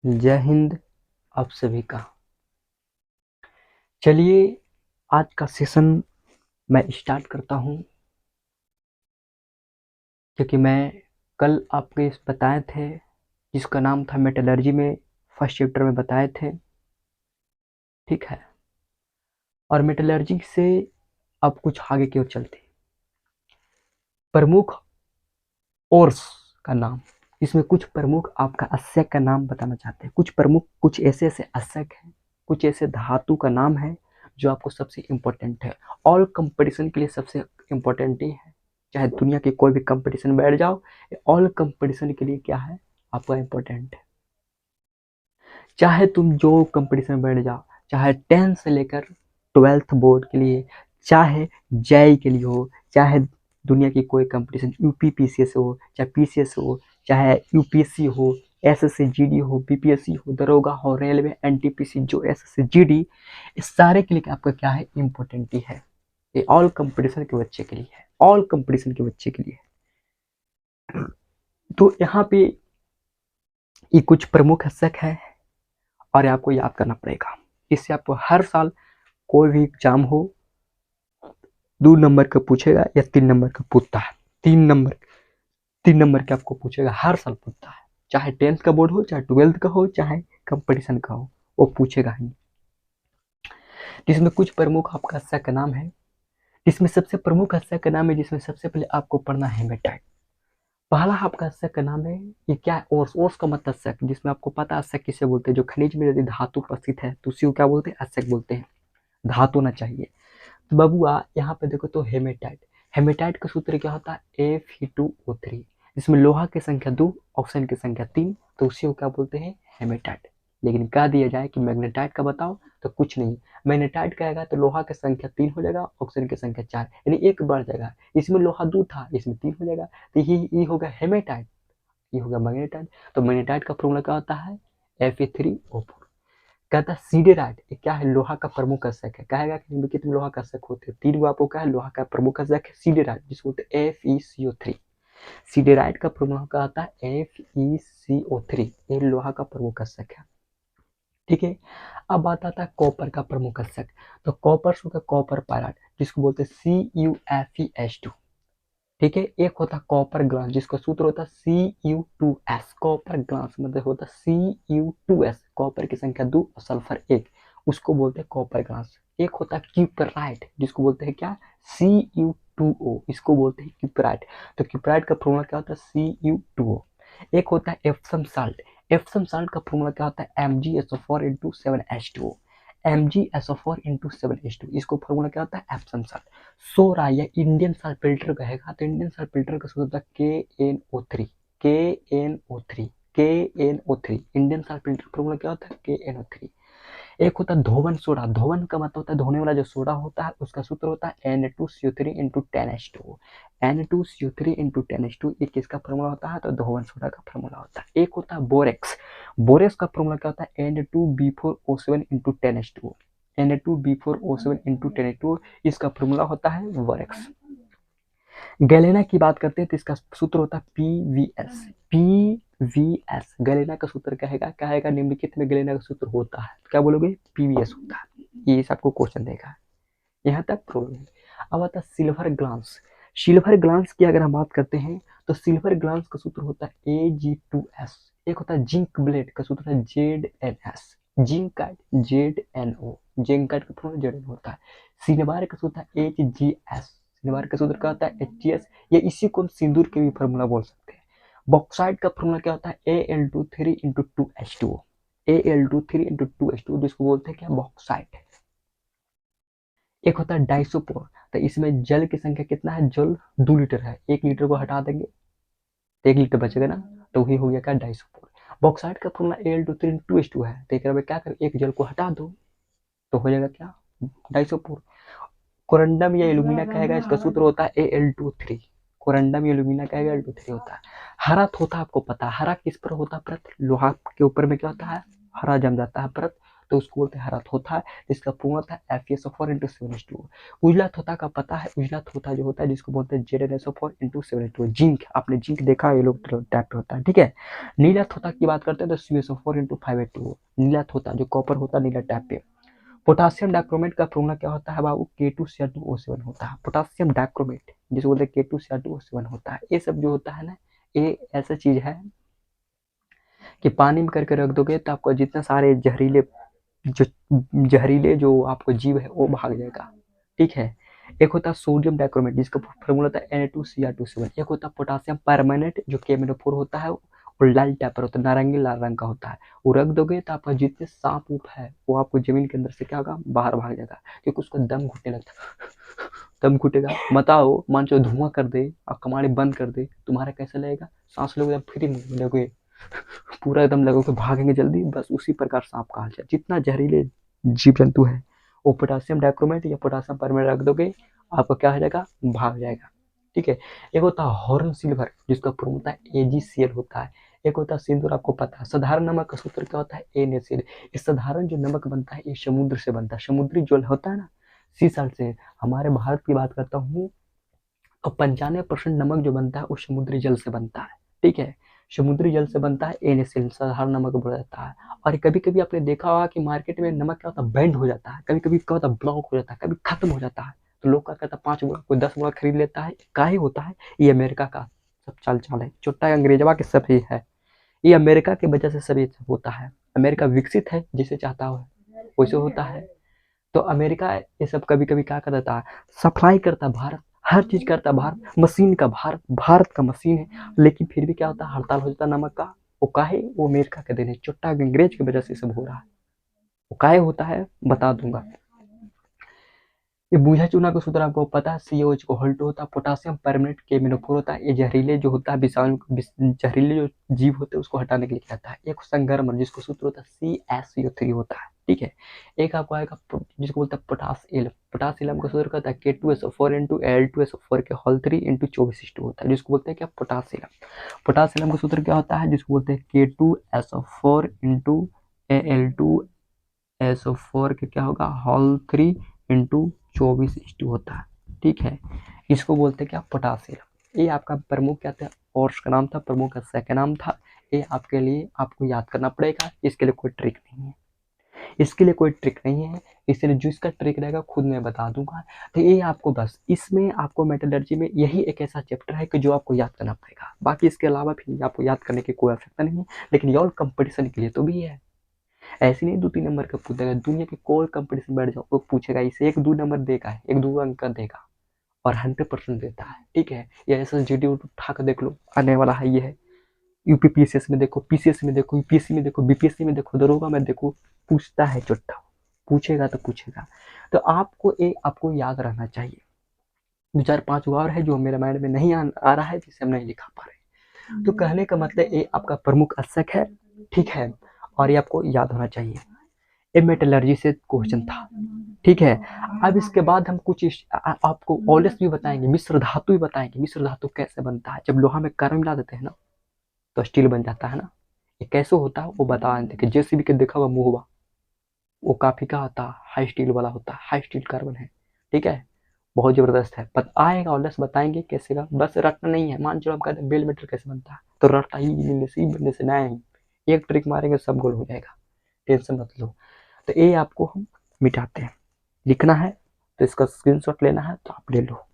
जय हिंद आप सभी का। चलिए आज का सेशन मैं स्टार्ट करता हूं, क्योंकि मैं कल आपको इस बताए थे जिसका नाम था मेटलर्जी में फर्स्ट चैप्टर में बताए थे। ठीक है, और मेटलर्जी से अब कुछ आगे की ओर चलते प्रमुख ओर्स का नाम। इसमें कुछ प्रमुख आपका अस्यक का नाम बताना चाहते हैं। कुछ प्रमुख, कुछ ऐसे ऐसे अस्यक हैं, कुछ ऐसे धातु का नाम है जो आपको सबसे इम्पोर्टेंट है। ऑल कंपटीशन के लिए सबसे इम्पोर्टेंट ही है। चाहे दुनिया के कोई भी कंपटीशन बैठ जाओ, ऑल कंपटीशन के लिए क्या है आपका इम्पोर्टेंट है। चाहे तुम जो कंपटीशन में बैठ जाओ, चाहे 10th से लेकर 12th बोर्ड के लिए, चाहे जेई के लिए हो, चाहे दुनिया की कोई कंपटीशन यूपीपीसीएस हो, चाहे पीसीएस हो, चाहे यूपीएससी हो, एसएससी जीडी हो, बीपीएससी हो, दरोगा हो, रेलवे, एनटीपीसी, जो एसएससी जीडी, इस सारे के लिए आपका क्या है इम्पोर्टेंट ही है। ये ऑल कंपटीशन के बच्चे के लिए है, ऑल कंपटीशन के बच्चे के लिए है। तो यहाँ पे ये कुछ प्रमुख हस्तक है और आपको याद करना पड़ेगा। इससे आपको हर साल कोई भी एग्जाम हो 2 नंबर का पूछेगा या 3 नंबर का पूछता है। 3 नंबर का आपको पूछेगा, हर साल पूछता है। चाहे 10th का बोर्ड हो, चाहे 12th का हो, चाहे कंपटीशन का हो, वो पूछेगा ही। जिसमें कुछ प्रमुख आपका हस्सक का नाम है। जिसमें सबसे प्रमुख हस्सक का नाम है, जिसमें सबसे पहले आपको पढ़ना है हेमेटाइट। पहला आपका हस्सक का नाम है, ये क्या है? ओर्स का मतलब हस्सक, जिसमें आपको पता है हस्सक किसे बोलते हैं। जो खनिज में यदि धातु उपस्थित है तो उसी को क्या बोलते हैं? हस्सक बोलते हैं। धातु होना चाहिए। तो बबुआ यहाँ पे देखो तो हेमेटाइट, हेमेटाइट का सूत्र क्या होता है? Fe2O3। जिसमें लोहा की संख्या 2, ऑक्सीजन की संख्या 3, तो उसी को क्या बोलते हैं? हेमेटाइट। लेकिन कह दिया जाए कि मैग्नेटाइट का बताओ तो कुछ नहीं। मैग्नेटाइट का आएगा तो लोहा की संख्या 3 हो जाएगा, ऑक्सीजन की संख्या 4, यानी एक बढ़ जाएगा। इसमें लोहा 2 था, इसमें 3 हो जाएगा, तो ये होगा हेमेटाइट, ये होगा मैग्नेटाइट। तो मैग्नेटाइट का फॉर्मूला क्या होता है? Fe3O4। कहता है सीडेराइट, ये क्या है? लोहा का प्रमुख हस्सक है। कहेगा कि निम्नलिखित में लोहा का हस्सक होते हैं। 3 गो आपको क्या है? लोहा का प्रमुख हस्सक है सीडेराइट, जिसको बोलते हैं FeCO3। सीडेराइट का फॉर्मूला क्या आता है? FeCO3। ये लोहा का प्रमुख हस्सक है। ठीक है, अब बात आता है कॉपर का प्रमुख हस्सक। तो कॉपर होगा कॉपर पायराइट, जिसको बोलते हैं CuFeS2। ठीक है, एक होता है कॉपर ग्लास, जिसका सूत्र होता है Cu2S। कॉपर ग्लास मतलब होता है Cu2S, कॉपर की संख्या 2 और सल्फर 1, उसको बोलते हैं कॉपर ग्लास। एक होता है क्यूपराइट, जिसको बोलते हैं क्या? Cu2O, इसको बोलते हैं क्यूपराइट। तो क्यूपराइट का फॉर्मूला क्या होता है? Cu2O। एक होता है एप्सम साल्ट, एप्सम साल्ट का फॉर्मूला क्या होता है? MgSO4 × 7H2O। MgSO4 × 7H2, इसको फॉर्मूला क्या होता है? Epsom salt. सोरा या इंडियन साल्पेटर कहेगा तो इंडियन साल्पेटर का सूत्र होता है KNO3। KNO3, KNO3, Indian साल्पेटर formula क्या होता है? KNO3। एक होता है धोवन सोडा, धोवन का मतलब होता है धोने वाला जो सोडा होता है, उसका सूत्र होता है Na2CO3 × 10H2O। Na2CO3 × 10H2, ये किसका फॉर्मूला होता है? तो धोवन सोडा का फॉर्मूला होता है। एक होता है बोरेक्स, बोरेक्स का फॉर्मूला क्या होता है? Na2B4O7 × 10H2O। Na2B4O7 × 10H2O, इसका फॉर्मूला होता है बोरेक्स। गैलेना की बात करते हैं तो इसका सूत्र होता है PVS। PVS गैलेना का सूत्र कहेगा निम्नलिखित में गैलेना का सूत्र होता है, क्या बोलोगे? PVS होता है। ये आपको क्वेश्चन देगा, यहाँ तक प्रॉब्लम। अब आता है सिल्वर ग्लास। सिल्वर ग्लास की अगर हम बात करते हैं तो सिल्वर ग्लास का सूत्र होता है Ag2S। एक होता है जिंक ब्लेड का सूत्र है ZNS। जिंकाइट ZNO, जिंकाइट का फॉर्मूला ZNO होता है। सिल्वर का सूत्र है HGS, सिल्वर का सूत्र क्या होता है? HGS, या इसी को हम सिंदूर के भी फॉर्मूला बोल सकते हैं। बॉक्साइट का फॉर्मूला क्या होता है? Al23 × 2H2O। Al23 × 2H2O, जिसको बोलते हैं क्या? बॉक्साइट। एक होता है डाइसोपोर, तो इसमें जल की संख्या कितना है? जल 2 लीटर है, 1 लीटर को हटा देंगे तो 1 लीटर बचेगा ना, तो वही हो गया क्या? डाइसोपोर। बॉक्साइट का फॉर्मूला Al23 × 2H2 है, तो एक क्या कर, एक जल को हटा दो तो हो जाएगा क्या? डाइसोपोर। कोरंडम या एल्यूमिना कहेगा, इसका सूत्र होता है Al23। कोरंडम या एल्यूमिना कहेगा Al23 होता है। हरा होता है, आपको पता है हरा किस पर होता है? परत। लोहा के ऊपर में क्या होता है? हरा जम जाता है परत, तो उसको बोलते हैं हरा थोथा, जिसका पूर्ण था FeSO4 × 7H2O। उजला थोथा का पता है, उजला थोथा जो होता है जिसको बोलते हैं ZnSO4 × 7H2O। जिंक, आपने जिंक देखा ये लोग टाइप पे होता है, ठीक है। नीला थोथा की बात करते हैं तो CuSO4 × 5H2O। नीला थोथा जो कॉपर होता है नीला टाइप पे। पोटासियम डाइक्रोमेट का फॉर्मूला क्या होता है बाबू, K2Cr2O7 होता है। पोटासियम डाइक्रोमेट जिसको बोलते हैं K2Cr2O7 होता है। ये सब जो होता है ना, ये ऐसा चीज है कि पानी में करके रख दोगे तो आपको जितने सारे जो आपको जीव है वो भाग जाएगा, ठीक है। एक होता है सोडियम डाइक्रोमेट जिसका फॉर्मूला होता है Na2Cr2O7। एक होता है पोटासियम परमानेंट जो KMnO4 होता है, और लाल टाइप होता है, नारंगी लाल रंग का होता है। वो रख दोगे तो आपका जितने सांप उप है वो आपको जमीन के अंदर से क्या होगा, बाहर भाग जाएगा, क्योंकि उसको दम घुटने लगता है। दम घुटेगा, बताओ मान लो धुआं कर दे और कमाड़ी बंद कर दे, तुम्हारा कैसा लगेगा, सांस लोगे फ्री में लोगे, पूरा एकदम लगोगे भागेंगे जल्दी। बस उसी प्रकार सांप का हाल है। जितना जहरीले जीव जंतु है वो पोटासियम डाइक्रोमेट या पोटासियम परमेट रख दोगे, आपका क्या हो जाएगा, भाग जाएगा, ठीक है। एक होता है हॉर्न सिल्वर जिसका पूर्ण होता है AgCl होता है। एक होता है सिंदूर, आपको पता है। साधारण नमक का सूत्र क्या होता है, NaCl। इस साधारण जो नमक बनता है ये समुद्र से बनता है, समुद्री जल होता है ना, सी साल्ट से। हमारे भारत की बात करता हूँ तो 95% नमक जो बनता है वो समुद्री जल से बनता है, ठीक है। समुद्री जल से बनता है NaCl, साधारण नमक बोला जाता है। और कभी कभी आपने देखा होगा कि मार्केट में नमक क्या होता है, बैंड हो जाता है, कभी कभी क्या होता है, ब्लॉक हो जाता है, कभी खत्म हो जाता है। तो लोग क्या करता है, 5 बोरा कोई 10 बोरा खरीद लेता है। काहे होता है, ये अमेरिका का सब चाल चाल है, छोटा अंग्रेजवा के सब ये है। ये अमेरिका की वजह से सब ये सब होता है। अमेरिका विकसित है जिसे चाहता हो वैसे होता है। तो अमेरिका ये सब कभी कभी क्या कर देता है, सप्लाई करता है भारत, हर चीज करता है भारत, मशीन का भारत, भारत का मशीन है। लेकिन फिर भी क्या होता है, हड़ताल हो जाता है नमक का। वो काहे, वो अमेरिका के देने, चुट्टा अंग्रेज की वजह से सब हो रहा है। वो काहे होता है बता दूंगा। ये बूझा चूना का सूत्र आपको पता है, COH को हल्टो होता है, पोटासियम परमेट KMnO4 होता है। ये जहरीले जो होता है विषाणु, जहरीले जो जीव होते हैं उसको हटाने के लिए कहता है। एक संगरमर जिसको सूत्र होता है CaSO3 होता है, ठीक है। एक आपको आएगा जिसको बोलता है पोटासियम। पोटासियम का सूत्र कहता है K2SO4 × Al2SO4 के होल 3 × 24H2 होता है, जिसको बोलते हैं क्या, पोटासियम। पोटासियम का सूत्र क्या होता है, जिसको बोलते हैं K2SO4 × Al2SO4 के क्या होगा, होल 3 × 24H2 होता है, ठीक है। इसको बोलते हैं क्या, पोटासियम। ये आपका प्रमुख क्या था, कोर्स का नाम था, प्रमुख का सेकंड नाम था। ये आपके लिए आपको याद करना पड़ेगा, इसके लिए कोई ट्रिक नहीं है, इसके लिए कोई ट्रिक नहीं है। इसलिए जो इसका ट्रिक रहेगा खुद मैं बता दूंगा। तो ये आपको बस इसमें आपको मेटलर्जी में यही एक ऐसा चैप्टर है कि जो आपको याद करना पड़ेगा। बाकी इसके अलावा भी आपको याद करने की कोई आवश्यकता नहीं है। लेकिन ये कंपटीशन के लिए तो भी है, ऐसे नहीं 2-3 नंबर का पूछेगा, दुनिया के कोई कंपटीशन बैठ जाओ वो पूछेगा, इसे 1-2 नंबर देगा, 1-2 अंक का देगा और 100% देता है, ठीक है। ये ऐसा GD उठा कर देख लो, आने वाला है ये है। UPPSS में देखो, PCS में देखो, UPSC में देखो, BPSC में देखो, दरोगा में देखो, पूछता है चुट्टा, पूछेगा तो पूछेगा। तो आपको याद रहना चाहिए। 2-4-5 और है जो मेरे माइंड में नहीं आ रहा है, जिसे हम नहीं लिखा पा रहे। तो कहने का मतलब ये आपका प्रमुख अशक है, ठीक है, और ये आपको याद होना चाहिए। ये मेटलर्जी से क्वेश्चन था, ठीक है। अब इसके बाद हम कुछ आपको ऑलेस भी बताएंगे, मिश्र धातु भी बताएंगे। मिश्र धातु कैसे बनता है, जब लोहा में कार्बन मिला देते हैं ना तो स्टील बन जाता है ना, ये कैसे होता है वो बता देंगे। JCB के देखा हुआ मुहवा, वो काफी क्या होता है, हाई स्टील वाला होता है, हाई स्टील कार्बन है, ठीक है, बहुत जबरदस्त है। आएगा ऑलेस बताएंगे कैसे का, बस रटना नहीं है। मान चलो हम कहते हैं बेल मेटल कैसे बनता है, तो रटता ही बनने से नहीं, एक ट्रिक मारेंगे सब गोल हो जाएगा, टेंशन मत लो। तो ये आपको हम मिटाते हैं, लिखना है तो इसका स्क्रीनशॉट लेना है तो आप ले लो,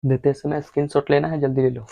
देते समय स्क्रीनशॉट लेना है, जल्दी ले लो।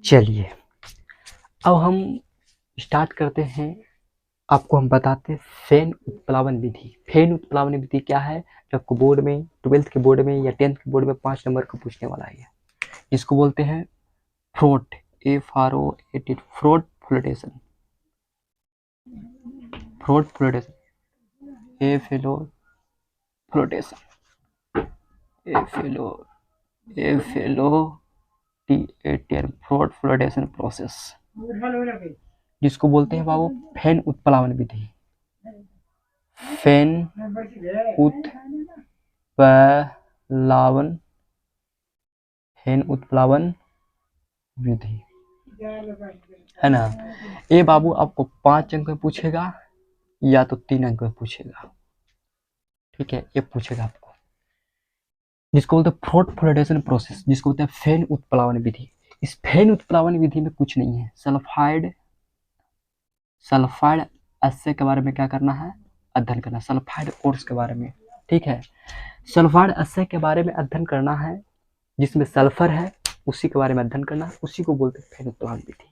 चलिए अब हम स्टार्ट करते हैं। आपको हम बताते हैं फेन उत्प्लावन विधि। फेन उत्प्लावन विधि क्या है, जो आपको बोर्ड में 12th के बोर्ड में या 10th के बोर्ड में 5 नंबर को पूछने वाला है, जिसको बोलते हैं फ्रोट, FROAT, फ्रोट flotation, फ्रोट flotation, FLO flotation, FLOTATR, फ्रोट flotation process, जिसको बोलते हैं बाबू फेन उत्प्लावन विधि। फेन उत्प्लावन, फेन उत्प्लावन विधि, है ना। ये बाबू आपको 5 अंक में पूछेगा या तो 3 अंक में पूछेगा, ठीक है, ये पूछेगा आपको, जिसको बोलते हैं फ्रोट फ्लोटेशन प्रोसेस, जिसको बोलते हैं फेन उत्प्लावन विधि। इस फेन उत्प्लावन विधि में कुछ नहीं है, सल्फाइड अयस्क के बारे में क्या करना है, अध्ययन करना, सल्फाइड ओर्स के बारे में, ठीक है। सल्फाइड अयस्क के बारे में अध्ययन करना है, जिसमें सल्फर है, उसी के बारे में अध्ययन करना है, उसी को बोलते हैं फेन उत्प्लावन विधि।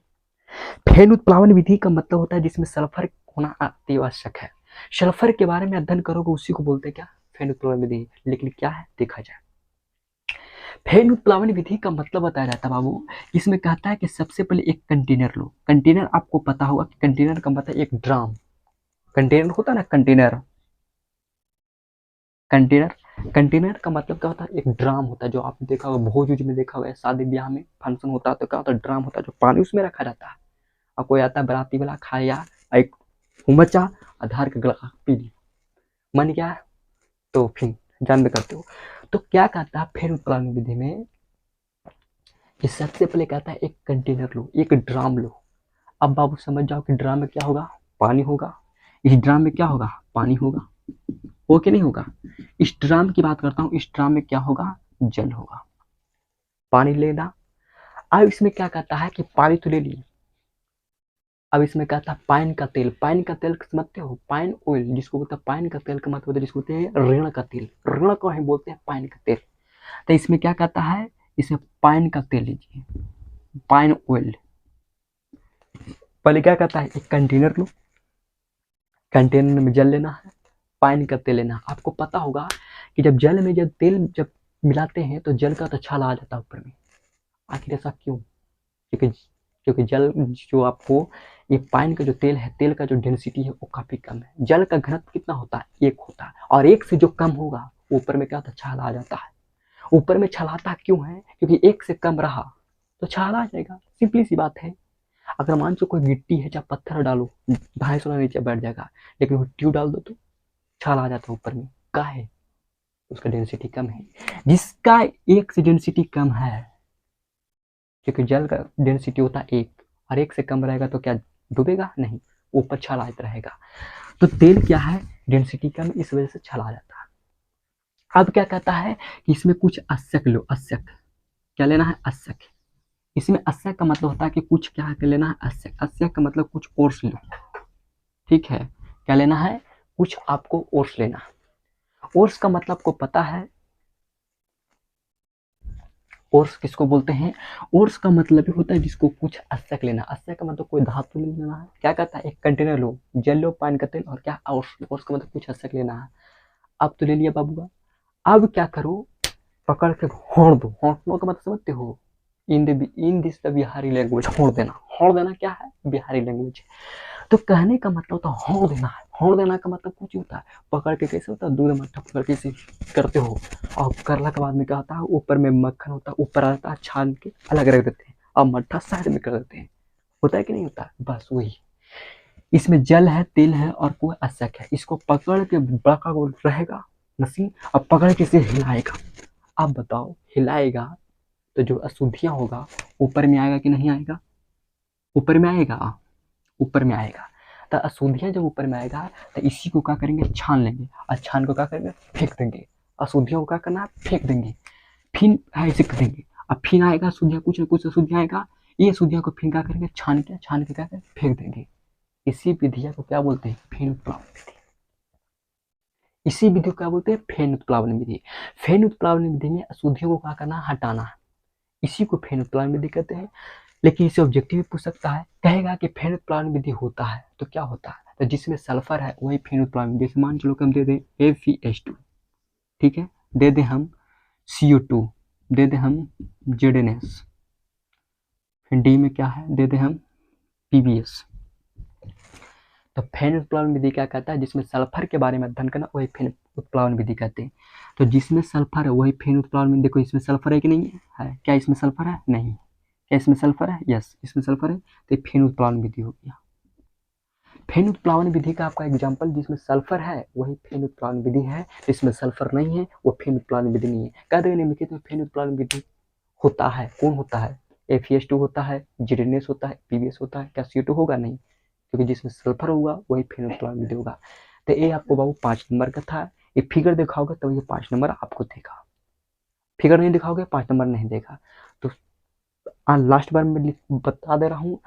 फेन उत्प्लावन विधि का मतलब होता है जिसमें सल्फर होना अति आवश्यक है। सल्फर के बारे में अध्ययन करोगे, उसी को बोलते हैं क्या, फेन उत्प्लावन विधि। लेकिन क्या है देखा जाए, फेन उत्प्लावन विधि का मतलब बताया जाता है बाबू। इसमें कहता है कि सबसे पहले एक कंटेनर लो। कंटेनर आपको पता होगा कि कंटेनर का मतलब एक ड्राम, कंटेनर होता है ना, कंटेनर, कंटेनर का मतलब क्या होता है, एक ड्राम होता है, जो आपने देखा होगा भोज में देखा होगा, शादी ब्याह में फंक्शन होता है तो क्या होता है, ड्राम होता है, जो पानी उसमें रखा जाता है। और कोई आता है बराती वाला, खाया एक हुमचा आधार का गला पी ली, मन क्या है तो फिर जानते करते हो। तो क्या कहता है फेन उत्प्लावन विधि में कि सबसे पहले कहता है एक कंटेनर लो, एक ड्राम लो। अब बाबू समझ जाओ कि ड्राम में क्या होगा, पानी होगा। इस ड्राम में क्या होगा, पानी होगा, हो कि नहीं होगा। इस ड्राम की बात करता हूँ, इस ड्राम में क्या होगा, जल होगा, पानी लेना। अब इसमें क्या कहता है कि पानी तो ले लिए, अब इसमें कहता है पाइन का तेल। पाइन का तेल समझते हो, पाइन ऑयल, जिसको बोलते हैं पाइन का तेल का मतलब होता है जिसको बोलते हैं ऋण का तेल, ऋण को ही बोलते हैं पाइन का तेल। तो इसमें क्या कहता है, इसमें पाइन का तेल लीजिए, पाइन ऑयल। पहले क्या कहता है, एक कंटेनर लो, कंटेनर में जल लेना है, पाइन का तेल लेना। आपको पता होगा कि जब जल में जब तेल जब मिलाते हैं तो जल का तो छाल आ जाता है ऊपर में। आखिर ऐसा क्यों, क्योंकि जल जो आपको ये पाइन का जो तेल है, तेल का जो डेंसिटी है वो काफी कम है। जल का घनत्व कितना होता है, 1 होता है, और 1 से जो कम होगा ऊपर में क्या होता है, छाल आ जाता है। ऊपर में छलाता क्यों है, क्योंकि 1 से कम रहा तो छाल आ जाएगा, सिंपली सी बात है। अगर मान लो कोई गिट्टी है, चाहे पत्थर डालो 250 नीचे बैठ जाएगा, लेकिन वो ट्यूब डाल दो तो छाल आ जाता है ऊपर में, का है उसका डेंसिटी कम है। जिसका 1 से डेंसिटी कम है, क्योंकि जल का डेंसिटी होता है 1, और 1 से कम रहेगा तो क्या डूबेगा नहीं, ऊपर छाल आता रहेगा। तो तेल क्या है, डेंसिटी कम, इस वजह से छाल आ जाता है। अब क्या कहता है कि इसमें कुछ अयस्क लो, अयस्क क्या लेना है, अयस्क। इसमें अयस्क का मतलब होता है कि कुछ क्या लेना है, अयस्क। अयस्क का मतलब कुछ ओर्स लो, ठीक है, क्या लेना है, कुछ आपको ओर्स लेना। ओर्स का मतलब आपको पता है, ओर्स किसको बोलते हैं, ओर्स का मतलब भी होता है जिसको कुछ अयस्क लेना। अयस्क का मतलब कोई धातु लेना है। क्या कहता है, एक कंटेनर लो, जल लो, पानी का तेल, और क्या ओर्स, ओर्स का मतलब कुछ अयस्क लेना है। अब तो ले लिया बाबूगा, अब क्या करो, पकड़ के होड़ दो। होड़ने का मतलब समझते हो, in this the Bihari language, होड़ देना। होड़ देना क्या है, बिहारी लैंग्वेज। तो कहने का मतलब होता है होड़ देना है। होड़ देना का मतलब कुछ होता है, पकड़ के कैसे होता है, दूध मट्ठा पकड़ के इसे करते हो, और करला के बाद में क्या होता है, ऊपर में मक्खन होता है, ऊपर आता है, छान के अलग रख देते हैं, और मट्ठा साइड में कर देते हैं। होता है कि नहीं होता, बस वही। इसमें जल है, तेल है, और कोई अयस्क है। इसको पकड़ के बड़ा गोल रहेगा मशीन, अब पकड़ के इसे हिलाएगा। अब बताओ, हिलाएगा तो जो अशुद्धियां होगा ऊपर में आएगा कि नहीं आएगा, ऊपर में आएगा, ऊपर में आएगा। तो अशुद्धियां जब ऊपर में आएगा तो इसी को क्या करेंगे, छान लेंगे, और छान को क्या करेंगे, फेंक देंगे। अशुद्धियों को क्या करना है, फेंक देंगे, फिर ऐसे करेंगे। अब फिर आएगा अशुद्धियां, कुछ ना कुछ अशुद्धियां आएगा, ये अशुद्धियां को फिर क्या करेंगे, छान के क्या करेंगे, फेंक देंगे। इसी विधि को क्या बोलते हैं? फेन उत्प्लावन विधि। इसी विधि को क्या बोलते हैं? फेन उत्प्लावन विधि। फेन उत्प्लावन विधि में अशुद्धियों को क्या करना? हटाना। इसी को फेन उत्प्लावन विधि कहते हैं। लेकिन इसे ऑब्जेक्टिव भी पूछ सकता है, कहेगा कि फेन उत्प्लावन विधि होता है तो क्या होता है? तो जिसमें सल्फर है वही फेन उत्प्लावन विधि। जैसे मान चलो कि हम दे दें FeS2, ठीक है, दे दें हम CO2, दे दें हम ZnS, फिर डी में क्या है? दे दें हम PbS। तो फेन उत्प्लावन विधि क्या कहता है? जिसमें सल्फर के बारे में अध्ययन करना वही फेन उत्प्लावन विधि कहते हैं। तो जिसमें सल्फर है वही फेन उत्प्लावन विधि। देखो इसमें सल्फर है कि नहीं है? क्या इसमें सल्फर है? नहीं। क्या इसमें सल्फर है? यस, इसमें सल्फर है, तो फेन उत्प्लावन विधि हो गया। फेन उत्प्लावन विधि का आपका एग्जाम्पल, जिसमें सल्फर है वही फेन उत्प्लावन विधि है, जिसमें सल्फर नहीं है वो फेन उत्प्लावन विधि नहीं है। कह देंगे निम्नलिखित में फेन उत्प्लावन विधि होता है, कौन होता है? FeS2 होता है, ZnS होता है, PbS होता है। क्या CO2 होगा? नहीं, क्योंकि जिसमें सल्फर होगा वही फेन उत्प्लावन विधि होगा। तो ये आपको बाबू 5 नंबर का था। ये फिगर दिखाओगे तो ये 5 नंबर आपको देगा, फिगर नहीं दिखाओगे 5 नंबर नहीं देगा। तो लास्ट बार मैं बता दे रहा हूँ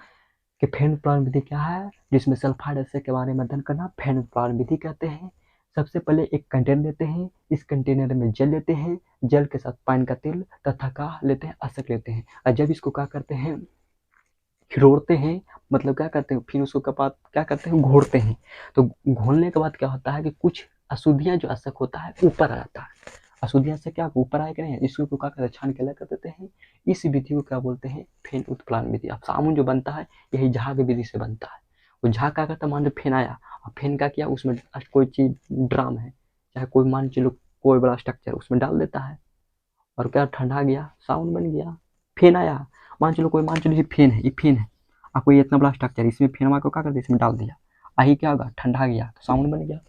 कि फेन उत्प्लावन विधि क्या है, जिसमें सल्फाइड एसिड के बारे में अध्ययन करना फेन उत्प्लावन विधि कहते हैं। सबसे पहले एक कंटेनर लेते हैं, इस कंटेनर में जल लेते हैं, जल के साथ पानी का तेल तथा का लेते हैं? अशक लेते हैं। और जब इसको क्या करते हैं? खिरोड़ते हैं, मतलब क्या करते हैं? फिर उसको के बाद क्या करते हैं? घोड़ते हैं। तो घोलने के बाद क्या होता है कि कुछ अशुद्धियां जो अशक होता है ऊपर आ जाता है। अशुद्धियां से क्या ऊपर आए कि नहीं? इसको क्या करते हैं? छान के अलग कर देते हैं। इस विधि को क्या बोलते हैं? फेन उत्प्लावन विधि। अब साबुन जो बनता है यही झाग विधि से बनता है। वो झाग क्या करता है? मान लो फेन आया और फेन का किया, उसमें कोई चीज ड्राम है, चाहे कोई मान चलो कोई बड़ा स्ट्रक्चर उसमें डाल देता है और क्या ठंडा गया, साबुन बन गया। फेन आया, मान चलो कोई, मान चलो ये फेन है, ये फेन है, आपको ये इतना बड़ा स्ट्रक्चर, इसमें फेन को क्या कर दिया? इसमें डाल दिया, आही क्या होगा? ठंडा गया तो साबुन बन गया।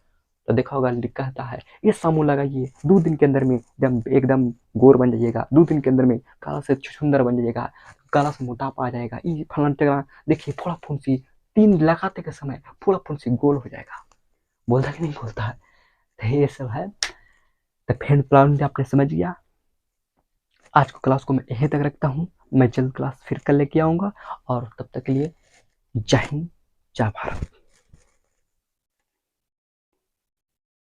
तो देखा होगा कहता है ये साबुन लगाइए, 2 दिन के अंदर में एकदम गोर बन जाइएगा, 2 दिन के अंदर में काला से सुंदर बन जाइएगा, काला से मोटापा आ जाएगा, ये फलाना। देखिए फोड़ा फुंसी 3 लगाते के समय फोड़ा फुंसी गोल हो जाएगा। बोलता कि नहीं बोलता है? तो ये सब है। तो फेन प्लान आपने समझ गया। आज को क्लास को मैं यहीं तक रखता हूँ, मैं जल्द क्लास फिर कल लेके आऊँगा, और तब तक के लिए जय हिंद, जय भारत।